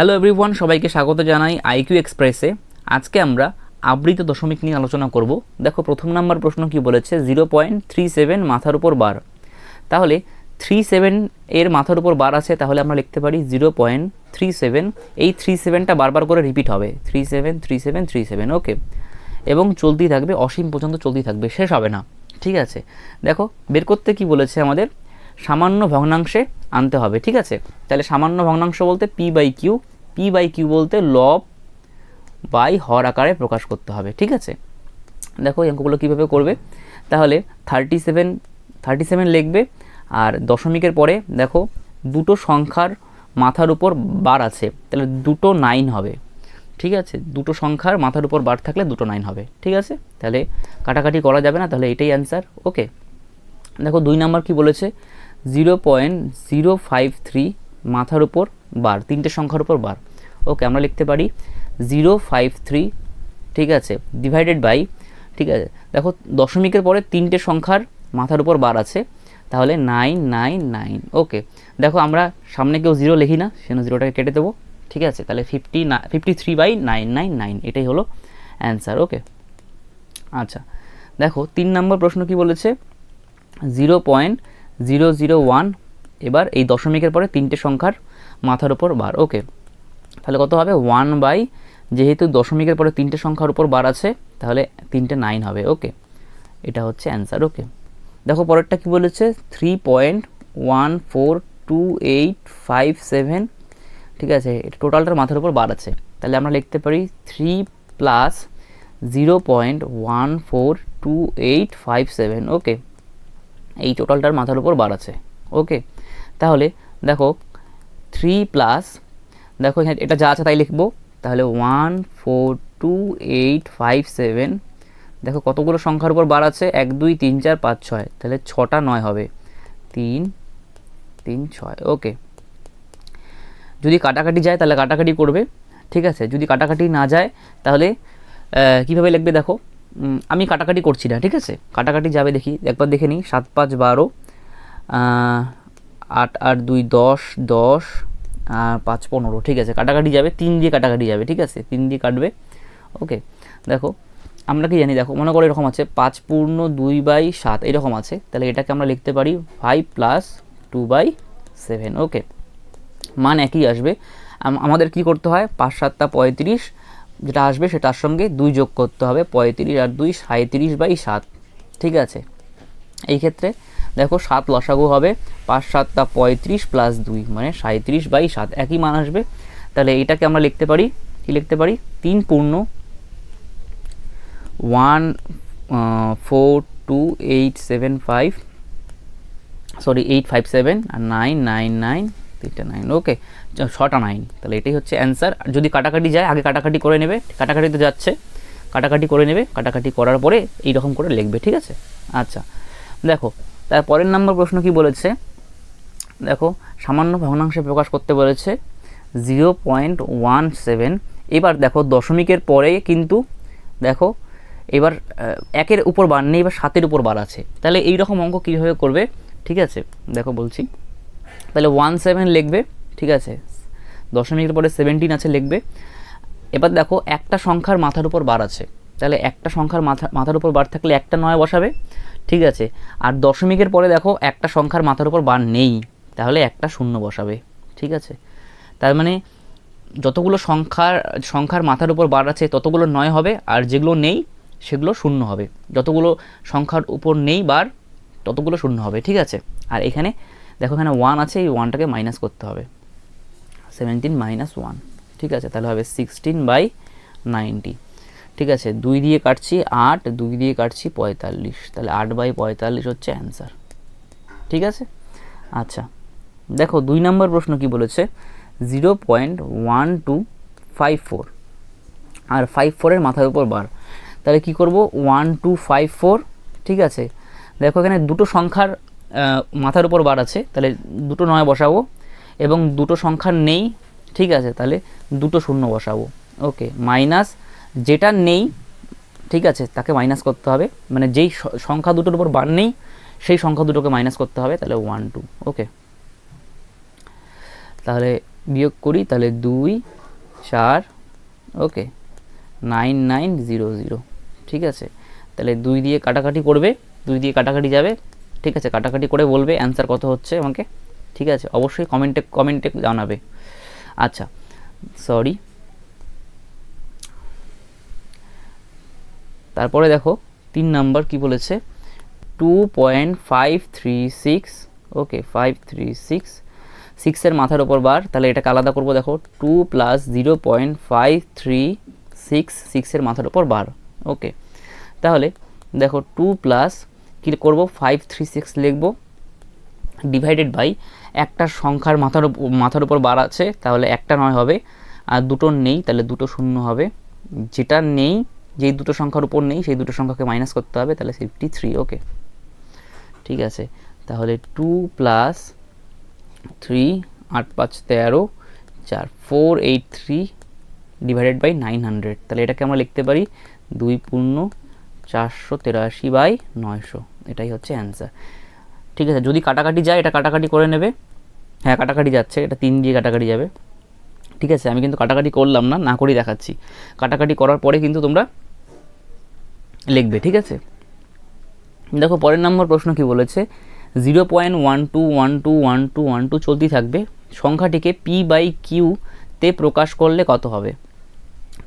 Hello everyone, সবাইকে স্বাগত জানাই আইকিউ এক্সপ্রেসে। আজকে আমরা আবৃত দশমিক নিয়ে আলোচনা করব। দেখো প্রথম নাম্বার প্রশ্ন কি বলেছে, 0.37 মাথার উপর বার। তাহলে 37 এর মাথার উপর বার আছে, তাহলে আমরা লিখতে পারি 0.37। এই 37টা বারবার করে রিপিট হবে, 37 37 37, ওকে, এবং চলতেই থাকবে, অসীম পর্যন্ত চলতেই থাকবে, শেষ হবে না। ঠিক আছে, দেখো বের করতে কি বলেছে, আমাদের সামান্য ভগ্নাংশে আনতে হবে। ঠিক আছে, তাহলে সামান্য ভগ্নাংশ বলতে পি বাই কিউ বলতে লব বাই হর আকারে প্রকাশ করতে হবে। ঠিক আছে, দেখো এই অঙ্কগুলো কীভাবে করবে। তাহলে 37 লিখবে, আর দশমিকের পরে দেখো দুটো সংখ্যার মাথার উপর বার আছে, তাহলে দুটো 9 হবে। ঠিক আছে, দুটো সংখ্যার মাথার উপর বার থাকলে দুটো 9 হবে। ঠিক আছে, তাহলে কাটাকাটি করা যাবে না, তাহলে এটাই অ্যান্সার। ওকে, দেখো 2 নাম্বার কি বলেছে, 0.053 মাথার উপর বার, তিনটে সংখ্যার উপর বার। ওকে, আমরা লিখতে পারি 053, ঠিক আছে, ডিভাইডেড বাই, ঠিক আছে, দেখো দশমিকের পরে তিনটে সংখ্যার মাথার উপর বার আছে, তাহলে 999। ওকে, দেখো আমরা সামনে কেউ 0 লিখি না, সেজন্য 0টাকে কেটে দেবো। ঠিক আছে, তাহলে 53/999, এটাই হলো অ্যান্সার। ওকে, আচ্ছা দেখো 3 নম্বর প্রশ্ন কি বলেছে, 0.001, এবার এই দশমিকের পরে তিনটে সংখ্যার মাথার উপর বার। ওকে, তাহলে কত হবে, 1 যেহেতু দশমিকের পরে তিনটে সংখ্যার উপর বার আছে, তাহলে তিনটে 9 হবে। ওকে, এটা হচ্ছে অ্যান্সার। ওকে, দেখো পরেরটা কি বলেছে, 3.142857, ঠিক আছে, এটা টোটালটার মাথার উপর বার আছে, তাহলে আমরা লিখতে পারি 3 + 0.142857। ওকে, এই টোটালটার মাথার উপর বার আছে। ওকে, তাহলে দেখো 3 + দেখো এখানে এটা যা আছে তাই লিখবো, তাহলে 142857, দেখো কতগুলো সংখ্যার উপর বার আছে, 1 2 3 4 5 6, তাহলে 6টা 9 হবে, 3 3 6। ওকে, যদি কাটাকাটি যায় তাহলে কাটাকাটি করবে। ঠিক আছে, যদি কাটাকাটি না যায় তাহলে কীভাবে লিখবে, দেখো আমি কাটাকাটি করছি না। ঠিক আছে, কাটাকাটি যাবে, দেখি একবার দেখে নিই, 7 5 12, 8 8 2 10 10, 5 15, ঠিক আছে, কাটাকাটি যাবে, 3 দিয়ে কাটাকাটি যাবে। ঠিক আছে, 3 দিয়ে কাটবে। ওকে, দেখো আমরা কি জানি, দেখো মনে করো এরকম আছে 5 পূর্ণ 2/7, এরকম আছে, তাহলে এটাকে আমরা লিখতে পারি 5 + 2/7। ওকে, মান একই আসবে, আমাদের কি করতে হয়, 5 7 35, যেটা আসবে সেটার সঙ্গে 2 যোগ করতে হবে, 35 আর 2 37/7। ঠিক আছে, এই ক্ষেত্রে দেখো 7 লসাগু হবে, 5 7 35 + 2 মানে 37/7, একই মান আসবে। তাহলে এইটাকে আমরা লিখতে পারি, কি লিখতে পারি, 3 পূর্ণ 14285, সরি 857 আর 999, 3টা 9। ওকে, 6টা 9, তাহলে এটাই হচ্ছে অ্যান্সার। যদি কাটাকাটি যায়, আগে কাটাকাটি করে নেবে, কাটাকাটি তো যাচ্ছে, কাটাকাটি করে নেবে, কাটাকাটি করার পরে এইরকম করে লিখবে। ঠিক আছে, আচ্ছা দেখো তার পরের নাম্বার প্রশ্ন কি বলেছে, দেখো সামান্য ভগ্নাংশে প্রকাশ করতে বলেছে 0.17। এবার দেখো দশমিকের পরে কিন্তু দেখো এবার 1-এর উপর বার নেই, এবার 7-এর উপর বার আছে, তাহলে এইরকম অঙ্ক কীভাবে করবে। ঠিক আছে, দেখো বলছি, তাহলে 17 লিখবে। ঠিক আছে, দশমিকের পরে 17 আছে লিখবে। এবার দেখো একটা সংখ্যার মাথার উপর বার আছে, তাহলে একটা সংখ্যার মাথার উপর বার থাকলে একটা 9 বসাবে। ঠিক আছে, আর দশমিকের পরে দেখো একটা সংখ্যার মাথার উপর বার নেই, তাহলে একটা 0 বসাবে। ঠিক আছে, তার মানে যতগুলো সংখ্যার মাথার উপর বার আছে ততগুলো 9 হবে, আর যেগুলো নেই সেগুলো 0 হবে। যতগুলো সংখ্যার উপর নেই বার ততগুলো 0 হবে। ঠিক আছে, আর এখানে দেখো এখানে 1 আছে, এই 1টাকে মাইনাস করতে হবে, 17 - 1। ঠিক আছে, তাহলে হবে 16/90। ঠিক আছে, 2 দিয়ে কাটছি 8, 2 দিয়ে কাটছি 45, তাহলে 8/45 হচ্ছে অ্যান্সার। ঠিক আছে, আচ্ছা দেখো 2 নম্বর প্রশ্ন কি বলেছে, 0.1254 আর 54-এর মাথার উপর বার, তাহলে কি করব, 1254। ঠিক আছে, দেখো এখানে দুটো সংখ্যার মাথার উপর বার আছে, তাহলে দুটো 9 বসাবো, এবং দুটো সংখ্যার নেই। ঠিক আছে, তাহলে দুটো 0 বসাবো। ওকে, মাইনাস যেটা নেই, ঠিক আছে, তাকে মাইনাস করতে হবে, মানে যেই সংখ্যা দুটোর উপর বার নেই সেই সংখ্যা দুটোকে মাইনাস করতে হবে, তাহলে 1 2। ওকে, তাহলে বিয়োগ করি তাহলে 2 4 ওকে 9900, ঠিক আছে। তাহলে 2 দিয়ে কাটাকাটি করবে, 2 দিয়ে কাটাকাটি যাবে, ঠিক আছে। কাটাকাটি করে বলবে অ্যান্সার কত হচ্ছে আমাকে, ঠিক আছে। অবশ্যই কমেন্টে জানাবে। আচ্ছা সরি, তারপরে দেখো 3 নাম্বার কি বলেছে, 2.536, ওকে 536 6-এর মাথার ওপর বার। তাহলে এটাকে আলাদা করব, দেখো 2 প্লাস 0.536 6-এর মাথার ওপর বার, ওকে। তাহলে দেখো 2 প্লাস কী করবো, 536 লিখব, ডিভাইডেড বাই একটা সংখ্যার মাথার উপর বার আছে, তাহলে একটা 9 হবে, আর দুটো নেই তাহলে দুটো শূন্য হবে। যেটা নেই, যেই দুটো সংখ্যার উপর নেই সেই দুটো সংখ্যাকে মাইনাস করতে হবে, তাহলে 53, ওকে ঠিক আছে। তাহলে 2 প্লাস 3 8 5 13 4 483 ডিভাইডেড বাই 900, তাহলে এটাকে আমরা লিখতে পারি 2 পূর্ণ 483 বাই 900, এটাই হচ্ছে অ্যান্সার, ঠিক আছে। যদি কাটাকাটি যায় এটা কাটাকাটি করে নেবে, হ্যাঁ কাটাকাটি যাচ্ছে, এটা 3 দিয়ে কাটাকাটি যাবে, ঠিক আছে। আমি কিন্তু কাটাকাটি করলাম না, না করেই দেখাচ্ছি। কাটাকাটি করার পরে কিন্তু তোমরা লিখবে, ঠিক আছে। দেখো পরের নম্বর প্রশ্ন কি বলেছে, 0.12121212 চলতেই থাকবে, সংখ্যাটিকে p/q তে প্রকাশ করলে কত হবে।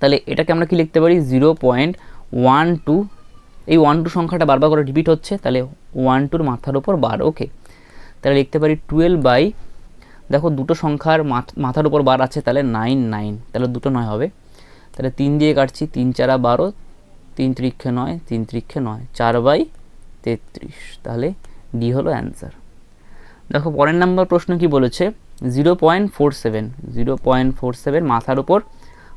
তাহলে এটাকে আমরা কি লিখতে পারি, 0.12, এই 12 সংখ্যাটা বারবার করে রিপিট হচ্ছে, তাহলে 12-র মাথার উপর বার, ওকে। তাহলে লিখতে পারি 12 দেখো দুটো সংখ্যার মাথার উপর বার আছে, তাহলে 9 তাহলে দুটো 9 হবে, তাহলে 3 দিয়ে কাটছি, 3 4 12, 3 3 9, 3 3 9, 4/33, তাহলে ডি হলো অ্যান্সার। দেখো পরের নাম্বার প্রশ্ন কি বলেছে, 0.47 মাথার উপর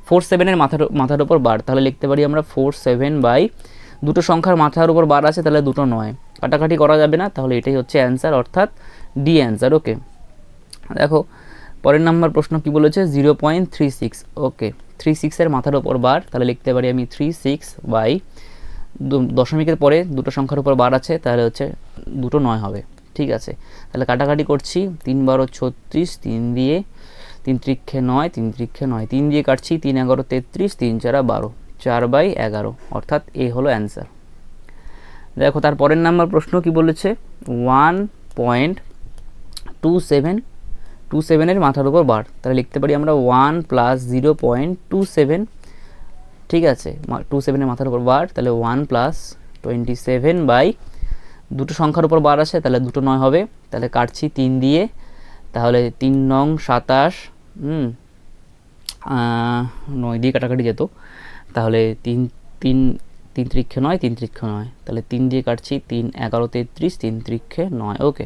47-এর মাথার উপর বার, তাহলে লিখতে পারি আমরা 47 বাই দুটো সংখ্যার মাথার উপর বার আছে, তাহলে দুটো 9, কাটাকাটি করা যাবে না, তাহলে এটাই হচ্ছে অ্যান্সার, অর্থাৎ ডি অ্যান্সার, ওকে। দেখো পরের নাম্বার প্রশ্ন কি বলেছে, 0.36, ওকে 36-এর মাথার উপর বার, তাহলে লিখতে পারি আমি 36 বাই দশমিকের পরে দুটো সংখ্যার উপর বার আছে, তাহলে হচ্ছে দুটো 9 হবে, ঠিক আছে। তাহলে কাটাকাটি করছি, 3 12 36, 3 দিয়ে 3 3 9, 3 3 9, 3 দিয়ে কাটছি, 3 11 33, 3 4 12, 4/11, অর্থাৎ এ হলো অ্যান্সার। দেখো তার পরের নাম্বার প্রশ্ন কি বলেছে, 1.27 মাথার উপর বার, তাহলে লিখতে পারি আমরা 1 প্লাস 0.27, ঠিক আছে 27-এর মাথার উপর বার, তাহলে 1 প্লাস 27 বাই দুটো সংখ্যার উপর বার আছে, তাহলে দুটো 9 হবে, তাহলে কাটছি 3 দিয়ে, তাহলে 3 নং 27, 9 দিয়ে কাটাকাটি যেত, তাহলে 3 3 3 3 9, 3 3 9, তাহলে 3 দিয়ে কাটছি, 3 11 33, 3 3 9, ওকে।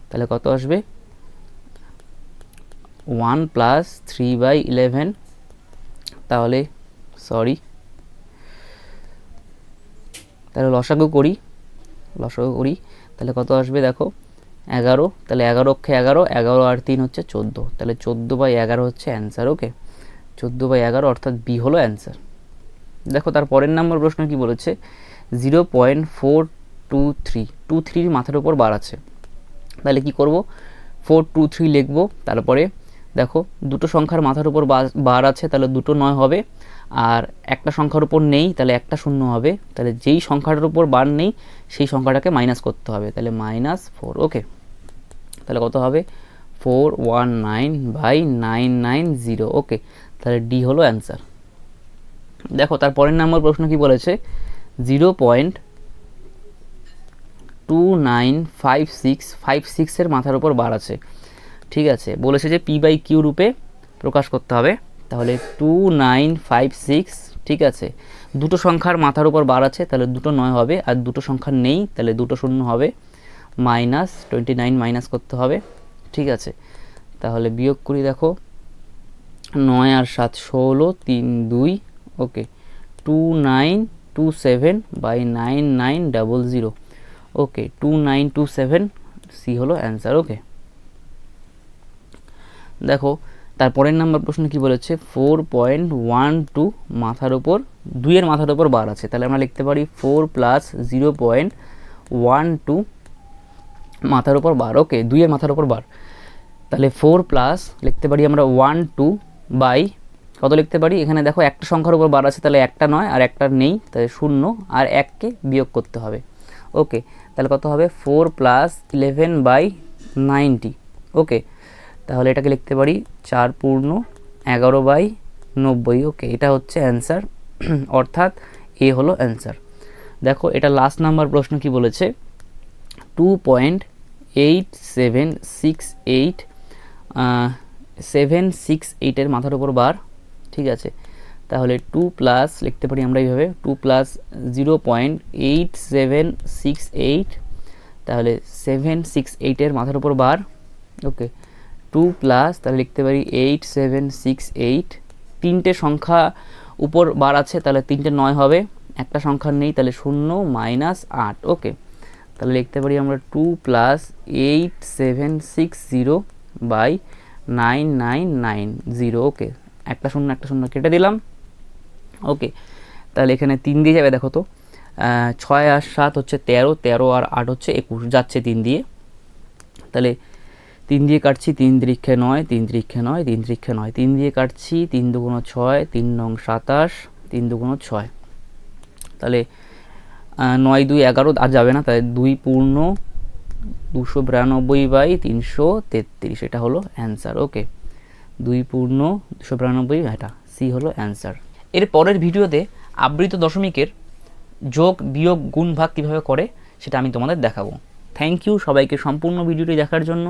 তাহলে কত আসবে, 1 প্লাস 3/11, তাহলে সরি, তাহলে লসাগু করি, তাহলে কত আসবে দেখো 11, তাহলে 11 অক্ষে 11, 11 আর 3 হচ্ছে 14, তাহলে 14/11 হচ্ছে অ্যান্সার, ওকে 14/11, অর্থাৎ বি হলো অ্যান্সার। দেখো তার পরের নাম্বার প্রশ্ন কি বলেছে, 0.423 মাথার উপর বার আছে, তাহলে কি করব, 423 লিখব, তারপরে দেখো দুটো সংখ্যার মাথার উপর বার আছে, তাহলে দুটো 9 হবে, আর একটা সংখ্যার উপর নেই, তাহলে একটা শূন্য হবে, তাহলে যেই সংখ্যাটার উপর বার নেই সেই সংখ্যাটাকে মাইনাস করতে হবে, তাহলে -4, ওকে। তাহলে কত হবে, 419/990, ওকে, তাহলে ডি হলো অ্যান্সার। দেখো তার পরের নাম্বার প্রশ্ন কি বলেছে, 0.2956 মাথার উপর বার আছে, ঠিক আছে। বলেছে যে p/q রূপে প্রকাশ করতে হবে, তাহলে 2956, ঠিক আছে। দুটো সংখ্যার মাথার উপর বার আছে, তাহলে দুটো 9 হবে, আর দুটো সংখ্যা নেই, তাহলে দুটো শূন্য হবে, -29 মাইনাস করতে হবে, ঠিক আছে। তাহলে বিয়োগ করি, দেখো 9 আর 7 16, 3 2, ওকে 2927/9900, ওকে 2927, সি হলো অ্যান্সার, ওকে। দেখো তারপরের নাম্বার প্রশ্ন কি বলেছে, 4.12 মাথার উপর 2-এর মাথার উপর বার আছে, তাহলে আমরা লিখতে পারি 4 প্লাস 0.12 মাথার উপর বার, ওকে 2-এর মাথার উপর বার, তাহলে 4 প্লাস লিখতে পারি আমরা 1 2 বাই কত লিখতে পারি, এখানে দেখো একটা সংখ্যার উপর বার আছে, তাহলে একটা নয় আর একটা নেই, তাহলে 0 আর 1কে বিয়োগ করতে হবে। ওকে, তাহলে কত হবে 4 প্লাস 11 বাই 90। ওকে, তাহলে এটাকে লিখতে পারি 4 পূর্ণ 11 বাই 90। ওকে, এটা হচ্ছে অ্যান্সার, অর্থাৎ এ হলো অ্যান্সার। দেখো এটা লাস্ট নাম্বার প্রশ্ন কি বলেছে, 2.8768 768 এর মাথার উপর বার, ঠিক আছে। তাহলে 2 প্লাস লিখতে পারি আমরা এইভাবে 2 প্লাস 0.8768, তাহলে 768 এর মাথার উপর বার। ওকে, 2 প্লাস তাহলে লিখতে পারি 8768, তিনটে সংখ্যা উপর বার আছে, তাহলে 3টে 9 হবে, একটা সংখ্যা নেই, তাহলে 0 মাইনাস 8। ওকে, তাহলে লিখতে পারি আমরা 2 প্লাস 8760 বাই 9990। ওকে, একটা শূন্য কেটে দিলাম। ওকে, তাহলে এখানে 3 দিয়ে যাবে, দেখো তো 6 আর 7 হচ্ছে 13, 13 আর 8 হচ্ছে 21, যাচ্ছে 3 দিয়ে। তাহলে 3 দিয়ে কাটছি, 3 3 9, 3 3 9, 3 3 9, 3 দিয়ে কাটছি, 3 2 6, 3 9 27, 3 2 6। তাহলে 9 2 11 আর যাবে না, তাহলে 2 পূর্ণ 292 বাই 333, এটা হলো অ্যান্সার। ওকে, 2 পূর্ণ 292, এটা সি হলো অ্যান্সার। এর পরের ভিডিওতে আবৃত দশমিকের যোগ বিয়োগ গুণ ভাগ কীভাবে করে সেটা আমি তোমাদের দেখাবো। থ্যাংক ইউ সবাইকে সম্পূর্ণ ভিডিওটি দেখার জন্য।